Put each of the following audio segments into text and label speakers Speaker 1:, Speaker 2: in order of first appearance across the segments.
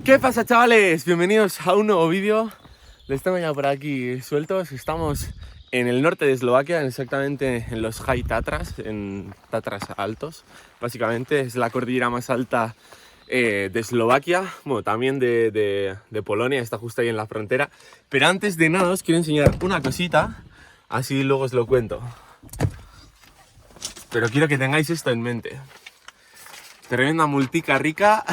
Speaker 1: ¿Qué pasa, chavales? Bienvenidos a un nuevo vídeo. Les tengo ya por aquí sueltos. Estamos en el norte de Eslovaquia, exactamente en los High Tatras, en Tatras altos. Básicamente es la cordillera más alta de Eslovaquia, bueno, también de Polonia, está justo ahí en la frontera. Pero antes de nada os quiero enseñar una cosita, así luego os lo cuento. Pero quiero que tengáis esto en mente. Tremenda multica rica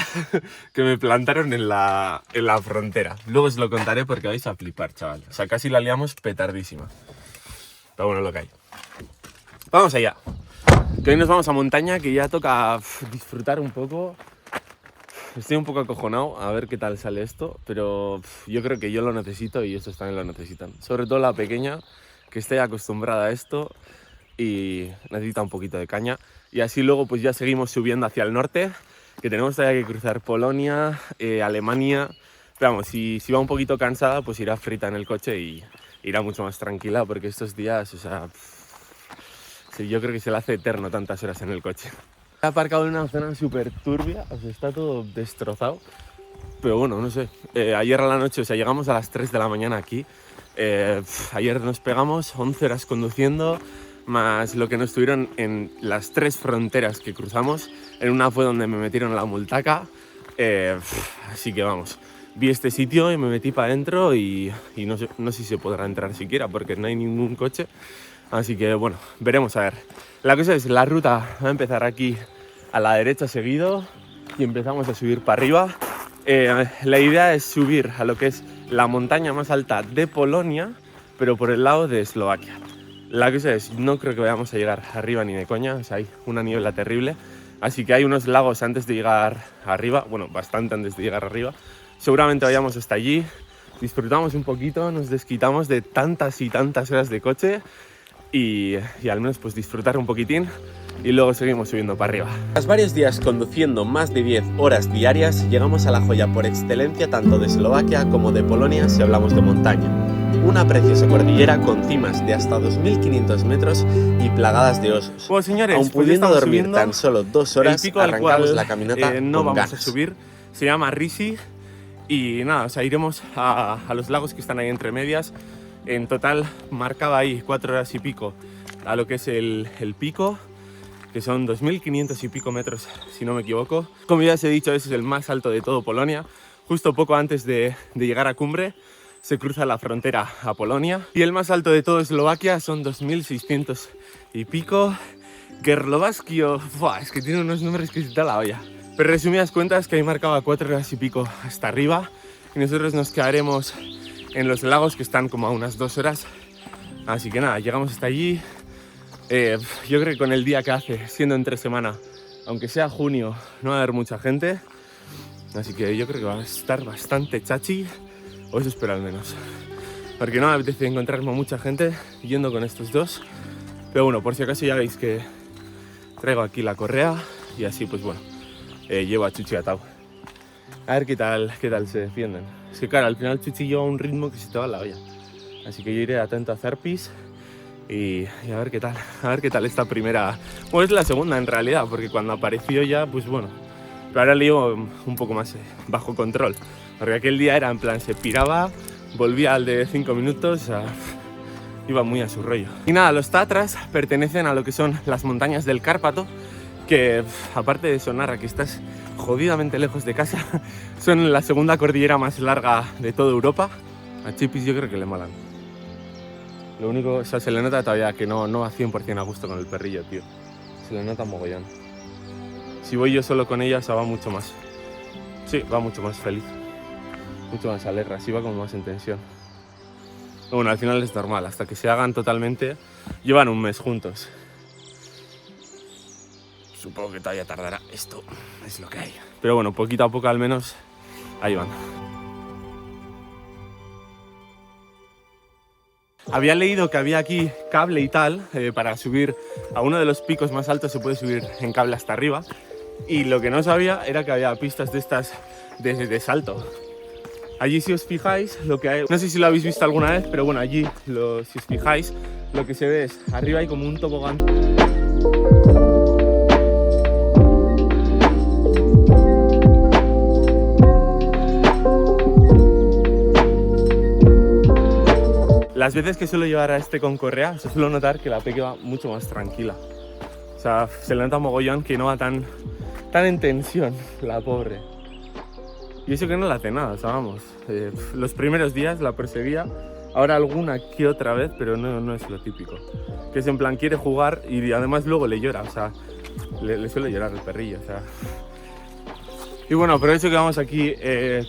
Speaker 1: que me plantaron en la frontera. Luego os lo contaré porque vais a flipar, chaval. O sea, casi la liamos petardísima. Pero bueno, lo que hay. Vamos allá. Que hoy nos vamos a montaña, que ya toca disfrutar un poco. Estoy un poco acojonado a ver qué tal sale esto, pero yo creo que yo lo necesito y estos también lo necesitan. Sobre todo la pequeña, que esté acostumbrada a esto y necesita un poquito de caña. Y así luego pues ya seguimos subiendo hacia el norte, que tenemos todavía que cruzar Polonia, Alemania. Pero vamos, si va un poquito cansada, pues irá frita en el coche y irá mucho más tranquila, porque estos días, o sea, sí, yo creo que se le hace eterno tantas horas en el coche. He aparcado en una zona súper turbia, o sea, está todo destrozado. Pero bueno, no sé, ayer a la noche, o sea, llegamos a las 3 de la mañana aquí. Ayer nos pegamos 11 horas conduciendo, más lo que nos tuvieron en las 3 fronteras que cruzamos. En una fue donde me metieron la multaca, así que vamos, vi este sitio y me metí para adentro y no sé si se podrá entrar siquiera porque no hay ningún coche, así que bueno, veremos a ver. La cosa es, la ruta va a empezar aquí a la derecha seguido y empezamos a subir para arriba. La idea es subir a lo que es la montaña más alta de Polonia, pero por el lado de Eslovaquia. La cosa es, no creo que vayamos a llegar arriba ni de coña, o sea, hay una niebla terrible, así que hay unos lagos antes de llegar arriba, bueno, bastante antes de llegar arriba. Seguramente vayamos hasta allí, disfrutamos un poquito, nos desquitamos de tantas y tantas horas de coche y al menos pues disfrutar un poquitín y luego seguimos subiendo para arriba. Tras varios días conduciendo más de 10 horas diarias, llegamos a la joya por excelencia tanto de Eslovaquia como de Polonia si hablamos de montaña. Una preciosa cordillera con cimas de hasta 2500 metros y plagadas de osos. Bueno, señores, aun pudiendo dormir tan solo 2 horas, arrancamos la caminata no con vamos ganas. A subir, se llama Risi y nada, o sea, iremos a los lagos que están ahí entre medias. En total marcaba ahí 4 horas y pico a lo que es el pico, que son 2500 y pico metros, si no me equivoco. Como ya os he dicho, ese es el más alto de todo Polonia. Justo poco antes de llegar a cumbre, se cruza la frontera a Polonia. Y el más alto de todo Eslovaquia son 2600 y pico. Gerlovaskio, es que tiene unos nombres que se te da la olla. Pero resumidas cuentas, que ahí marcaba 4 horas y pico hasta arriba. Y nosotros nos quedaremos en los lagos que están como a unas 2 horas. Así que nada, llegamos hasta allí. Yo creo que con el día que hace, siendo entre semana, aunque sea junio, no va a haber mucha gente. Así que yo creo que va a estar bastante chachi. O eso espero al menos. Porque no me apetece encontrarme mucha gente yendo con estos dos. Pero bueno, por si acaso ya veis que traigo aquí la correa. Y así pues bueno, llevo a Chuchi atado. A ver qué tal se defienden. Es que claro, al final Chuchi lleva un ritmo que se te va a la olla. Así que yo iré atento a hacer pis y a ver qué tal. A ver qué tal esta primera. Bueno, es la segunda en realidad, porque cuando apareció ya, pues bueno. Pero ahora le llevo un poco más bajo control. Porque aquel día era en plan, se piraba, volvía al de 5 minutos, o sea, iba muy a su rollo. Y nada, los Tatras pertenecen a lo que son las montañas del Cárpato, que aparte de sonar a que estás jodidamente lejos de casa, son la segunda cordillera más larga de toda Europa. A Chipis yo creo que le molan. Lo único, o sea, se le nota todavía que no va 100% a gusto con el perrillo, tío. Se le nota mogollón. Si voy yo solo con ella, o sea, va mucho más. Sí, va mucho más feliz. Mucho más alegre, así va como más en tensión. Bueno, al final es normal, hasta que se hagan totalmente, llevan un mes juntos. Supongo que todavía tardará, esto es lo que hay. Pero bueno, poquito a poco al menos, ahí van. Había leído que había aquí cable y tal, para subir a uno de los picos más altos se puede subir en cable hasta arriba. Y lo que no sabía era que había pistas de estas de salto. Allí si os fijáis, lo que hay, no sé si lo habéis visto alguna vez, pero bueno, allí si os fijáis, lo que se ve es, arriba hay como un tobogán. las veces que suelo llevar a este con correa, se suelo notar que la peque va mucho más tranquila. O sea, se le nota mogollón que no va tan en tensión, la pobre. Y eso que no le hace nada, o sea, vamos. Los primeros días la perseguía, ahora alguna que otra vez, pero no es lo típico. Que es en plan, quiere jugar y además luego le llora, o sea, le suele llorar el perrillo, o sea. Y bueno, aprovecho que vamos aquí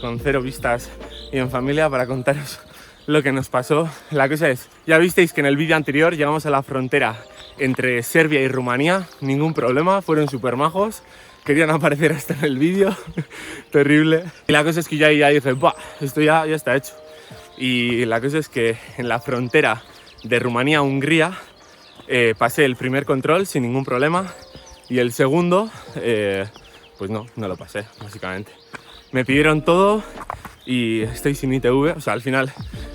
Speaker 1: con cero vistas y en familia para contaros lo que nos pasó. La cosa es, ya visteis que en el vídeo anterior llegamos a la frontera entre Serbia y Rumanía, ningún problema, fueron súper majos, querían aparecer hasta en el vídeo, terrible. Y la cosa es que ya dije, ¡buah! Esto ya está hecho. Y la cosa es que en la frontera de Rumanía a Hungría pasé el primer control sin ningún problema y el segundo, pues no lo pasé, básicamente. Me pidieron todo y estoy sin ITV, o sea, al final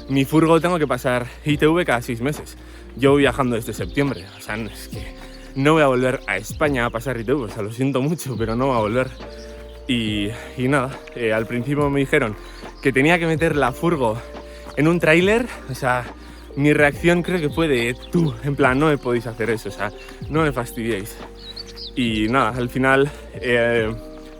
Speaker 1: mi furgo tengo que pasar ITV cada 6 meses. Yo voy viajando desde septiembre, o sea, es que no voy a volver a España a pasar ITV, o sea, lo siento mucho, pero no voy a volver. Y nada, al principio me dijeron que tenía que meter la furgo en un tráiler, o sea, mi reacción creo que fue de tú, en plan, no me podéis hacer eso, o sea, no me fastidiéis. Y nada, al final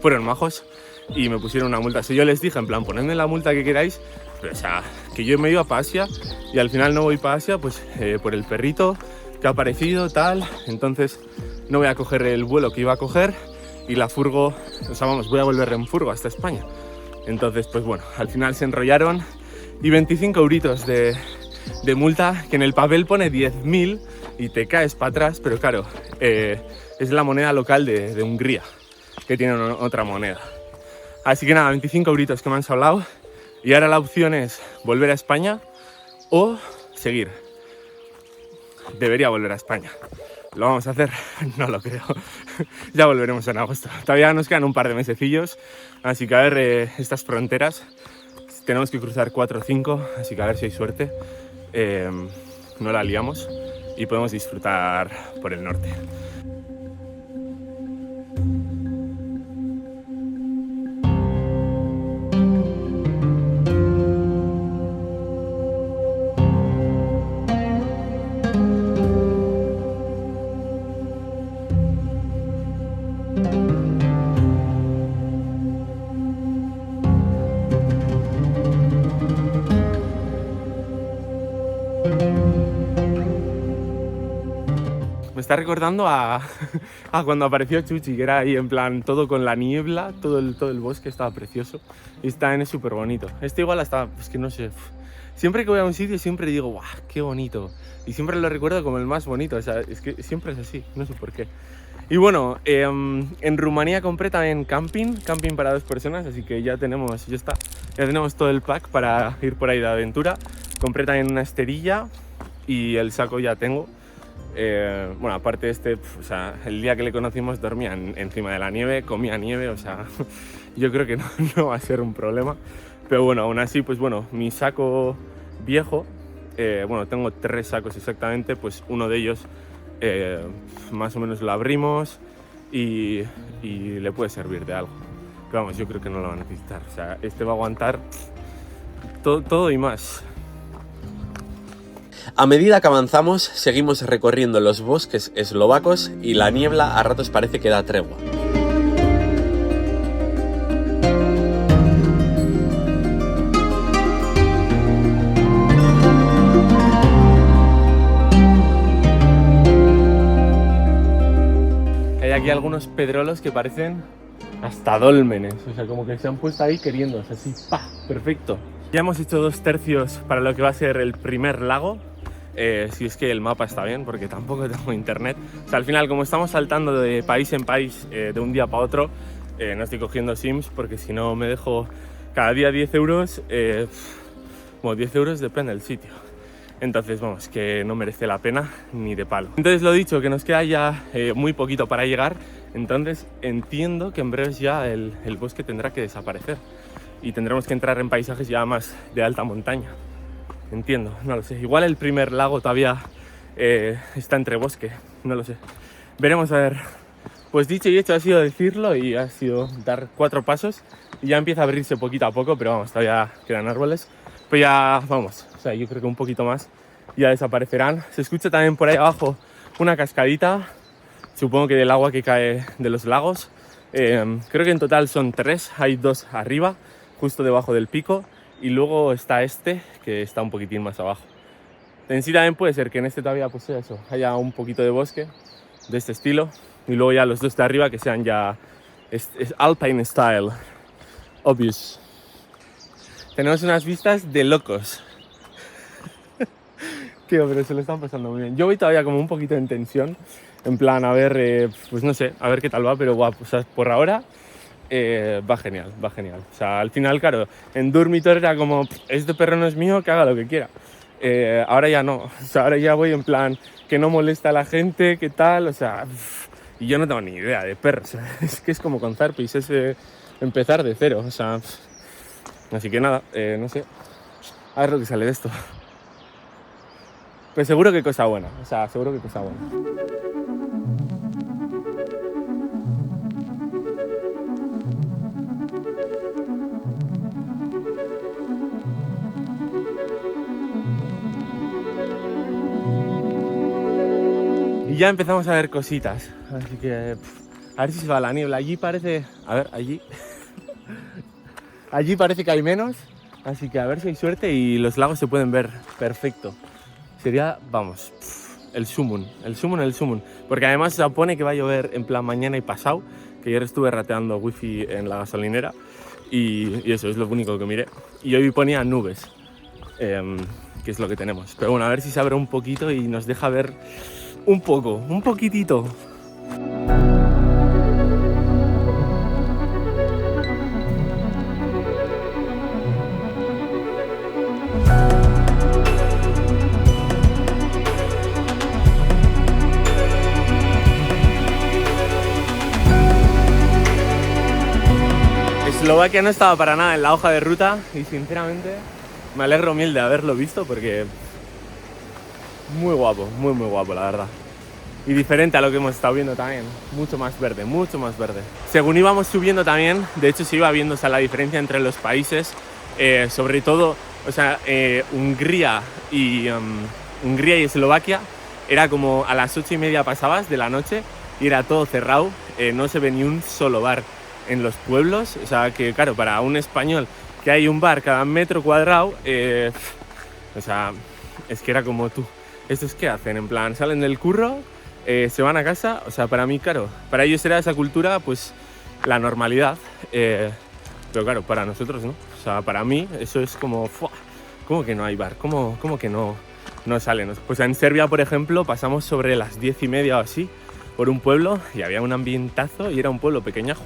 Speaker 1: fueron majos y me pusieron una multa. Si yo les dije, en plan, ponedme la multa que queráis, pero o sea, que yo me iba para Asia y al final no voy para Asia, pues por el perrito que ha aparecido, tal, entonces no voy a coger el vuelo que iba a coger y la furgo, o sea, vamos, voy a volver en furgo hasta España. Entonces, pues bueno, al final se enrollaron y 25 euritos de multa, que en el papel pone 10.000 y te caes para atrás, pero claro, es la moneda local de Hungría, que tienen otra moneda. Así que nada, 25 euritos que me han sobrado y ahora la opción es volver a España o seguir. Debería volver a España. ¿Lo vamos a hacer? No lo creo. Ya volveremos en agosto. Todavía nos quedan un par de mesecillos, así que a ver, estas fronteras tenemos que cruzar 4 o 5, así que a ver si hay suerte, no la liamos y podemos disfrutar por el norte. Me está recordando a cuando apareció Chuchi, que era ahí en plan todo con la niebla, todo el bosque estaba precioso y es súper bonito. Este igual hasta, pues que no sé, siempre que voy a un sitio siempre digo, ¡guau, qué bonito! Y siempre lo recuerdo como el más bonito, o sea, es que siempre es así, no sé por qué. Y bueno, en Rumanía compré también camping para 2 personas, así que ya tenemos todo el pack para ir por ahí de aventura. Compré también una esterilla y el saco ya tengo. Bueno, aparte o sea, el día que le conocimos dormía encima de la nieve, comía nieve, o sea, yo creo que no va a ser un problema. Pero bueno, aún así, pues bueno, mi saco viejo, bueno, tengo 3 sacos exactamente, pues uno de ellos más o menos lo abrimos y le puede servir de algo. Pero vamos, yo creo que no lo va a necesitar, o sea, este va a aguantar todo y más.
Speaker 2: A medida que avanzamos, seguimos recorriendo los bosques eslovacos y la niebla a ratos parece que da tregua.
Speaker 1: Hay aquí algunos pedrolos que parecen hasta dólmenes, o sea, como que se han puesto ahí queriéndose, así, ¡pa! Perfecto. Ya hemos hecho 2 tercios para lo que va a ser el primer lago. Si es que el mapa está bien, porque tampoco tengo internet. O sea, al final, como estamos saltando de país en país de un día para otro, no estoy cogiendo Sims, porque si no me dejo cada día 10 euros. Bueno, 10 euros depende del sitio. Entonces, vamos, que no merece la pena ni de palo. Entonces, lo dicho, que nos queda ya muy poquito para llegar. Entonces, entiendo que en breve ya el bosque tendrá que desaparecer y tendremos que entrar en paisajes ya más de alta montaña. Entiendo, no lo sé. Igual el primer lago todavía está entre bosque, no lo sé. Veremos a ver. Pues dicho y hecho ha sido decirlo y ha sido dar 4 pasos y ya empieza a abrirse poquito a poco, pero vamos, todavía quedan árboles. Pues ya vamos, o sea, yo creo que un poquito más ya desaparecerán. Se escucha también por ahí abajo una cascadita, supongo que del agua que cae de los lagos. Creo que en total son 3, hay 2 arriba, justo debajo del pico, y luego está este, que está un poquitín más abajo. En sí también puede ser que en este todavía pues eso, haya un poquito de bosque de este estilo, y luego ya los 2 de arriba que sean ya es alpine style, obvious. Tenemos unas vistas de locos. Tío, pero se lo están pasando muy bien. Yo voy todavía como un poquito en tensión, en plan, a ver, pues no sé, a ver qué tal va, pero guau, o sea, por ahora va genial, va genial. O sea, al final, claro, en Durmitor era como, este perro no es mío, que haga lo que quiera. Ahora ya no, o sea, ahora ya voy en plan, que no molesta a la gente, qué tal, o sea, y yo no tengo ni idea de perros, o sea, es que es como con Zarpis, es empezar de cero, o sea, así que nada, no sé, a ver lo que sale de esto. Pues seguro que cosa buena, o sea, seguro que cosa buena. Y ya empezamos a ver cositas, así que a ver si se va la niebla. Allí parece, a ver, allí parece que hay menos, así que a ver si hay suerte y los lagos se pueden ver perfecto. Sería, vamos, el sumum, porque además se supone que va a llover en plan mañana y pasado, que ayer estuve rateando wifi en la gasolinera y eso es lo único que miré. Y hoy ponía nubes, que es lo que tenemos. Pero bueno, a ver si se abre un poquito y nos deja ver un poquitito. Eslovaquia no estaba para nada en la hoja de ruta y sinceramente me alegro mil de haberlo visto porque muy guapo, muy guapo la verdad. Y diferente a lo que hemos estado viendo también, mucho más verde. Según íbamos subiendo también, de hecho se iba viendo, o sea, la diferencia entre los países, sobre todo, o sea, Hungría y Eslovaquia, era como a las 8:30 pasabas de la noche y era todo cerrado, no se ve ni un solo bar en los pueblos, o sea que claro, para un español que hay un bar cada metro cuadrado, o sea, es que era como tú, ¿estos qué hacen? En plan, salen del curro, se van a casa, o sea, para mí, claro, para ellos era esa cultura, pues, la normalidad, pero claro, para nosotros, ¿no? O sea, para mí eso es como, ¡fua! ¿Cómo que no hay bar? ¿Cómo que no salen? Pues en Serbia, por ejemplo, pasamos sobre las 10:30 o así, por un pueblo, y había un ambientazo, y era un pueblo pequeñajo,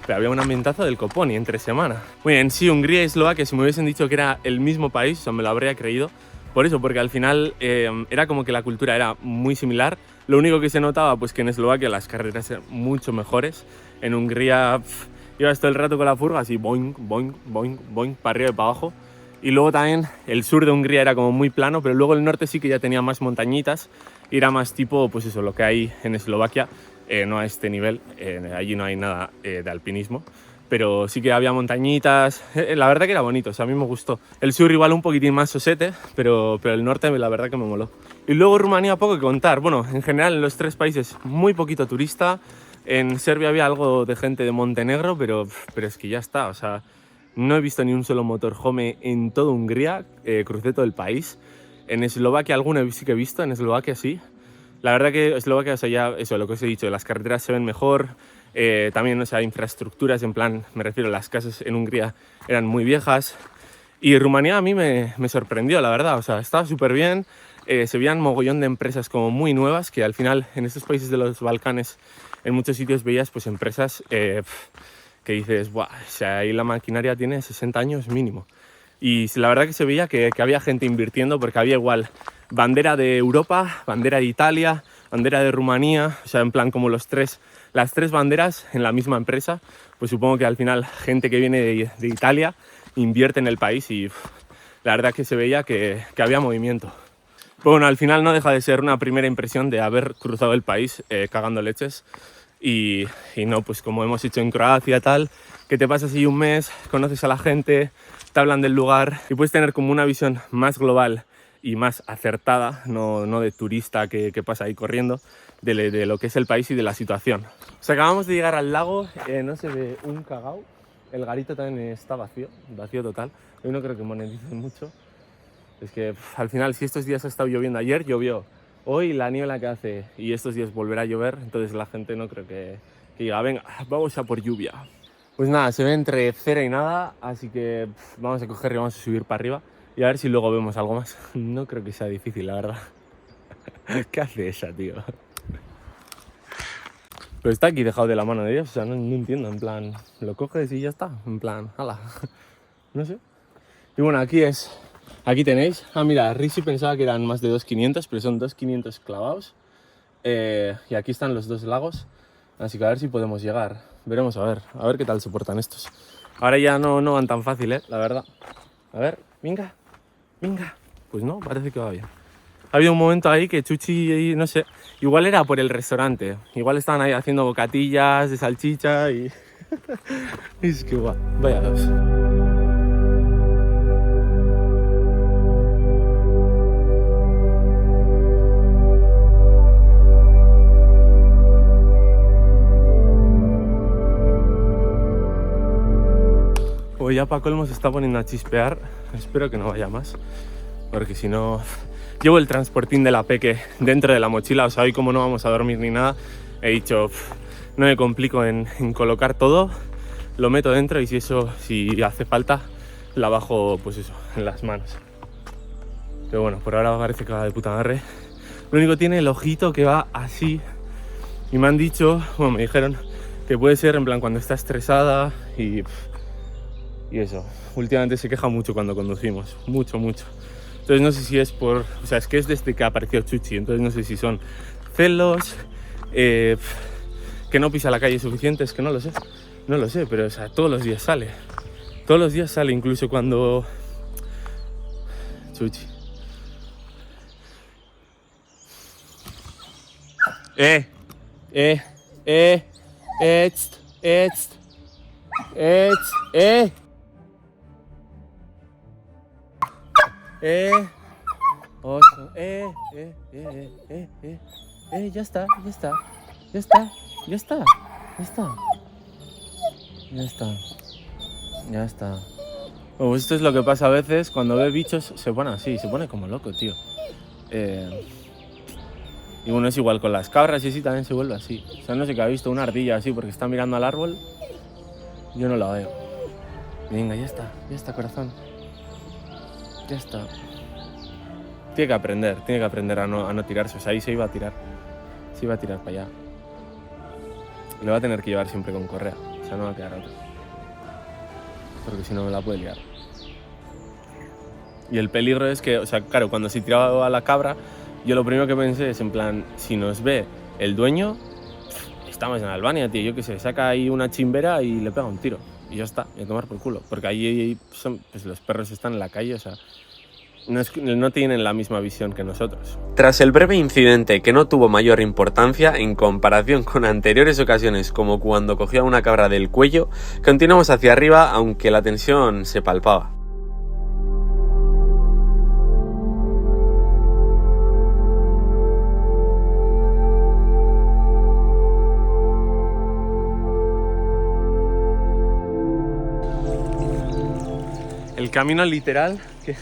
Speaker 1: pero había un ambientazo del copón y entre semana. Muy bien, sí, Hungría y Eslovaquia, si me hubiesen dicho que era el mismo país, o sea, me lo habría creído, por eso, porque al final era como que la cultura era muy similar. Lo único que se notaba, pues que en Eslovaquia las carreteras eran mucho mejores. En Hungría ibas todo el rato con la furga, así boing, boing, boing, boing, para arriba y para abajo. Y luego también el sur de Hungría era como muy plano, pero luego el norte sí que ya tenía más montañitas. Y era más tipo, pues eso, lo que hay en Eslovaquia, no a este nivel. Allí no hay nada de alpinismo. Pero sí que había montañitas, la verdad que era bonito, o sea, a mí me gustó. El sur igual un poquitín más sosete, pero el norte la verdad que me moló. Y luego Rumanía poco que contar, bueno, en general en los 3 países muy poquito turista. En Serbia había algo de gente de Montenegro, pero es que ya está, o sea, no he visto ni un solo motorhome en toda Hungría, crucé todo el país. En Eslovaquia alguno sí que he visto, en Eslovaquia sí. La verdad que Eslovaquia, o sea, ya eso, lo que os he dicho, las carreteras se ven mejor. También, o sea, infraestructuras, en plan, me refiero a las casas en Hungría eran muy viejas. Y Rumanía a mí me sorprendió, la verdad, o sea, estaba súper bien. Se veían mogollón de empresas como muy nuevas, que al final en estos países de los Balcanes en muchos sitios veías pues empresas que dices, buah, o sea, ahí la maquinaria tiene 60 años mínimo. Y la verdad que se veía que había gente invirtiendo, porque había igual bandera de Europa, bandera de Italia, bandera de Rumanía, o sea, en plan como las 3 banderas en la misma empresa. Pues supongo que al final gente que viene de Italia invierte en el país y la verdad que se veía que había movimiento. Pero bueno, al final no deja de ser una primera impresión de haber cruzado el país cagando leches y no, pues como hemos hecho en Croacia tal, que te pasas ahí un mes, conoces a la gente, te hablan del lugar y puedes tener como una visión más global y más acertada, no de turista que pasa ahí corriendo, de lo que es el país y de la situación. O sea, acabamos de llegar al lago, no se ve un cagao, el garito también está vacío total. Hoy no creo que moneticen mucho. Es que al final, si estos días ha estado lloviendo, ayer llovió, hoy la niebla que hace y estos días volverá a llover, entonces la gente no creo que diga, venga, vamos a por lluvia. Pues nada, se ve entre cero y nada, así que vamos a coger y vamos a subir para arriba y a ver si luego vemos algo más. No creo que sea difícil, la verdad. ¿Qué hace esa, tío? Pero está aquí dejado de la mano de Dios, o sea, no entiendo, en plan, lo coges y ya está, en plan, ala, no sé. Y bueno, aquí tenéis, mira, Rishi pensaba que eran más de 2.500, pero son 2.500 clavados. Y aquí están los dos lagos, así que a ver si podemos llegar, veremos a ver qué tal soportan estos. Ahora ya no van tan fácil, la verdad. A ver, venga, pues no, parece que va bien. Ha habido un momento ahí que Chuchi, no sé, igual era por el restaurante. Igual estaban ahí haciendo bocatillas de salchicha y... es que guau, vaya dos. Pues ya para colmo se está poniendo a chispear. Espero que no vaya más, porque si no... Llevo el transportín de la peque dentro de la mochila, o sea, hoy como no vamos a dormir ni nada, he dicho, no me complico en colocar todo, lo meto dentro y si hace falta, la bajo, pues eso, en las manos. Pero bueno, por ahora parece que va de puta madre. Lo único tiene el ojito que va así, y me han dicho, bueno, me dijeron que puede ser en plan cuando está estresada y eso. Últimamente se queja mucho cuando conducimos, mucho. Entonces no sé si es por... O sea, es que es desde que apareció Chuchi, entonces no sé si son celos, que no pisa la calle suficiente, es que no lo sé, pero o sea, todos los días sale, incluso cuando... Chuchi. Oso, ya está. Pues esto es lo que pasa a veces, cuando ve bichos se pone así, se pone como loco, tío. Y bueno, es igual con las cabras y así también se vuelve así. O sea, no sé que ha visto una ardilla así porque está mirando al árbol, yo no la veo. Venga, ya está, corazón. Ya está. Tiene que aprender a no tirarse. O sea, ahí se iba a tirar para allá. Y lo va a tener que llevar siempre con correa. O sea, no va a quedar otro. Porque si no me la puede liar. Y el peligro es que, o sea, claro, cuando se tiraba a la cabra, yo lo primero que pensé es en plan, si nos ve el dueño, estamos en Albania, tío, yo qué sé, saca ahí una chimbera y le pega un tiro. Y ya está, y a tomar por culo. Porque ahí pues los perros están en la calle, o sea, no tienen la misma visión que nosotros.
Speaker 2: Tras el breve incidente que no tuvo mayor importancia en comparación con anteriores ocasiones como cuando cogía una cabra del cuello, continuamos hacia arriba aunque la tensión se palpaba.
Speaker 1: El camino literal, que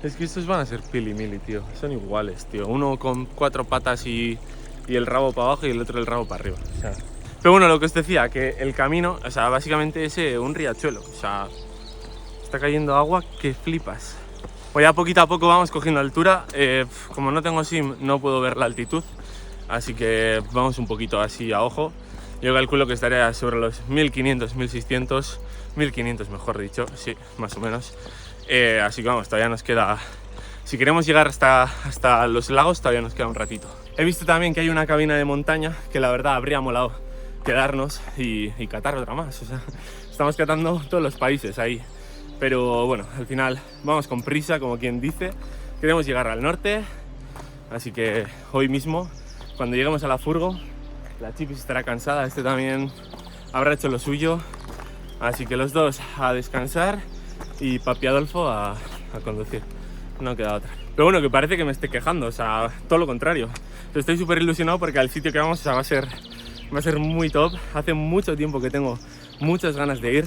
Speaker 1: es que estos van a ser pili-mili, tío. Son iguales, tío. Uno con 4 patas y el rabo para abajo y el otro el rabo para arriba. O sea. Pero bueno, lo que os decía, que el camino, o sea, básicamente es un riachuelo. O sea, está cayendo agua que flipas. Pues ya poquito a poco vamos cogiendo altura. Como no tengo SIM, no puedo ver la altitud. Así que vamos un poquito así a ojo. Yo calculo que estaría sobre los 1500, 1600, 1500 mejor dicho, sí, más o menos. Así que vamos, todavía nos queda... Si queremos llegar hasta los lagos, todavía nos queda un ratito. He visto también que hay una cabina de montaña, que la verdad habría molado quedarnos y catar otra más. O sea, estamos catando todos los países ahí. Pero bueno, al final vamos con prisa, como quien dice. Queremos llegar al norte, así que hoy mismo, cuando lleguemos a la furgo, la Chipis estará cansada, este también habrá hecho lo suyo. Así que los dos a descansar y Papi Adolfo a conducir. no queda otra. Pero bueno, que parece que me esté quejando, o sea, todo lo contrario. Estoy súper ilusionado porque al sitio que vamos, o sea, va a ser muy top. Hace mucho tiempo que tengo muchas ganas de ir,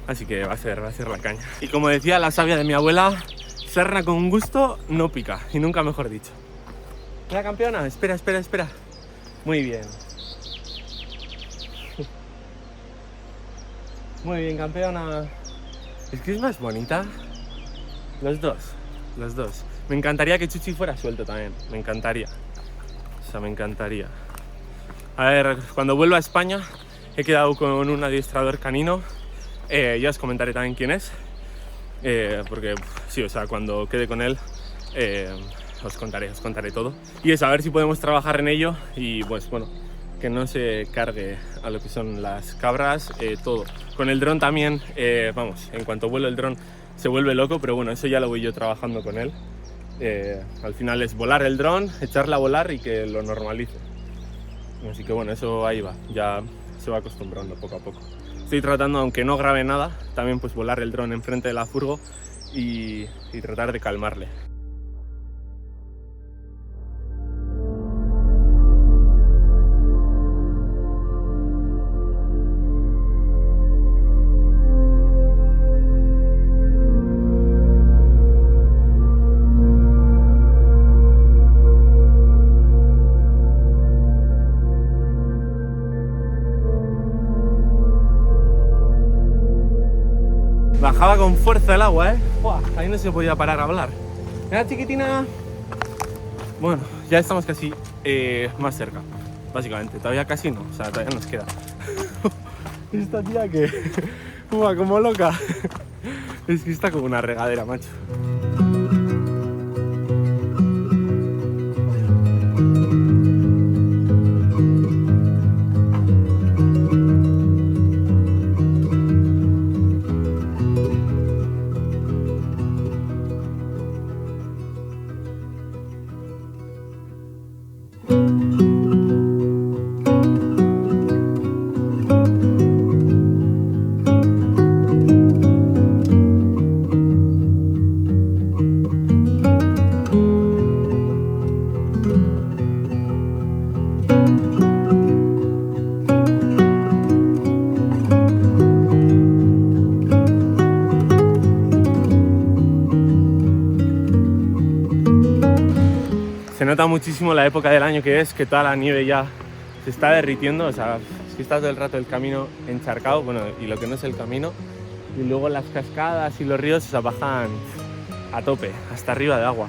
Speaker 1: así que va a ser la caña. Y como decía la sabia de mi abuela, sarna con gusto no pica, y nunca mejor dicho. Mira, campeona, espera. Muy bien. Muy bien, campeona. Es que es más bonita. Los dos. Me encantaría que Chuchi fuera suelto también, me encantaría. O sea, me encantaría. A ver, cuando vuelva a España he quedado con un adiestrador canino. Ya os comentaré también quién es. Porque sí, o sea, cuando quede con él os contaré todo. Y es a ver si podemos trabajar en ello y pues bueno, que no se cargue a lo que son las cabras, todo. Con el dron también, vamos, en cuanto vuelo el dron se vuelve loco, pero bueno, eso ya lo voy yo trabajando con él. Al final es volar el dron, echarla a volar y que lo normalice. Así que bueno, eso ahí va, ya se va acostumbrando poco a poco. Estoy tratando, aunque no grabe nada, también pues volar el dron enfrente de la furgo y tratar de calmarle. Bajaba con fuerza el agua, ¡Buah! Ahí no se podía parar a hablar. Mira, chiquitina. Bueno, ya estamos casi más cerca, básicamente. Todavía casi no, o sea, todavía nos queda. Esta tía que... ¡Buah, como loca! Es que está como una regadera, macho. Se nota muchísimo la época del año que es, que toda la nieve ya se está derritiendo, o sea, es que está todo el rato el camino encharcado, bueno, y lo que no es el camino, y luego las cascadas y los ríos, o sea, bajan a tope, hasta arriba de agua.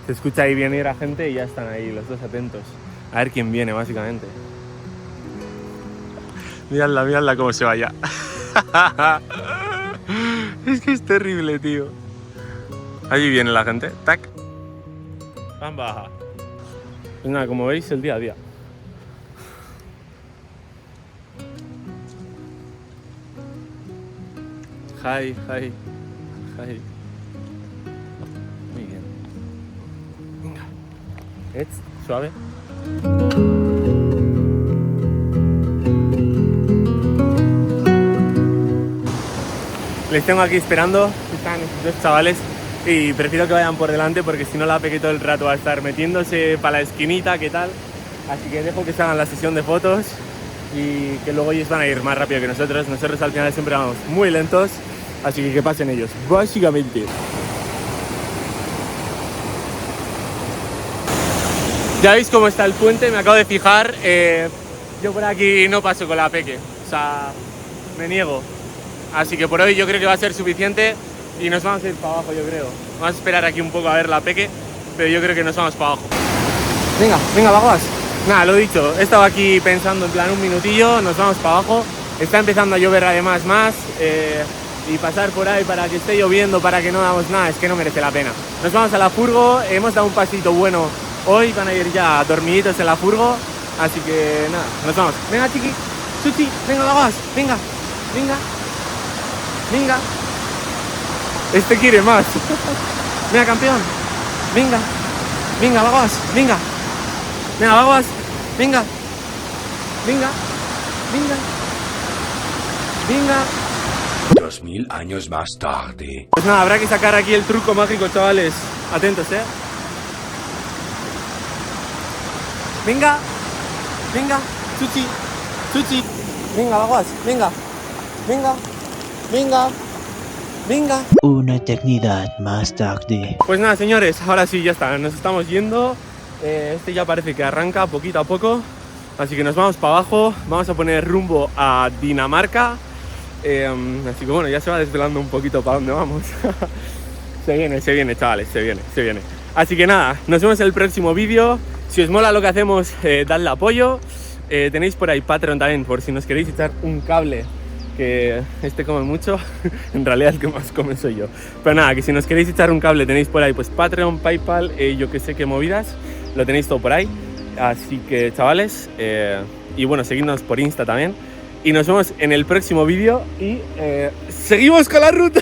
Speaker 1: Se escucha ahí venir a gente y ya están ahí los dos atentos, a ver quién viene, básicamente. Miradla cómo se vaya. Es que es terrible, tío. Allí viene la gente, tac. Van baja. Pues nada, como veis, el día a día. Hi. Muy bien. Venga. Suave. Les tengo aquí esperando. Están estos dos chavales. Y prefiero que vayan por delante porque si no la peque todo el rato va a estar metiéndose para la esquinita, ¿qué tal? Así que dejo que se hagan la sesión de fotos y que luego ellos van a ir más rápido que nosotros. Nosotros al final siempre vamos muy lentos, así que pasen ellos, básicamente. Ya veis cómo está el puente, me acabo de fijar. Yo por aquí no paso con la peque, o sea, me niego. Así que por hoy yo creo que va a ser suficiente. Y nos vamos a ir para abajo, yo creo. Vamos a esperar aquí un poco a ver la peque, pero yo creo que nos vamos para abajo. Venga, vamos. Nada, lo dicho, he estado aquí pensando en plan un minutillo, nos vamos para abajo. Está empezando a llover además más, y pasar por ahí para que esté lloviendo, para que no hagamos nada, es que no merece la pena. Nos vamos a la furgo, hemos dado un pasito bueno hoy, van a ir ya dormiditos en la furgo, así que nada, nos vamos. Venga, chiqui, Chuchi, venga, vamos, venga. Este quiere más. Venga, campeón. Venga, vamos. Venga, vamos. Venga.
Speaker 3: 2000 años más tarde.
Speaker 1: Pues nada, habrá que sacar aquí el truco mágico, chavales. Atentos, Venga, venga, Chuchi, Chuchi. Venga, Baguas, venga, venga, venga, venga.
Speaker 4: Una eternidad más tarde.
Speaker 1: Pues nada, señores, ahora sí, ya está, nos estamos yendo. Este ya parece que arranca poquito a poco. Así que nos vamos para abajo, vamos a poner rumbo a Dinamarca. Así que bueno, ya se va desvelando un poquito para dónde vamos. se viene, chavales, se viene. Así que nada, nos vemos en el próximo vídeo. Si os mola lo que hacemos, dadle apoyo. Tenéis por ahí Patreon también, por si nos queréis echar un cable, que este come mucho. En realidad el que más come soy yo. Pero nada, que si nos queréis echar un cable tenéis por ahí pues Patreon, PayPal, yo que sé qué movidas. Lo tenéis todo por ahí. Así que chavales, y bueno, seguidnos por Insta también. Y nos vemos en el próximo vídeo y seguimos con la ruta.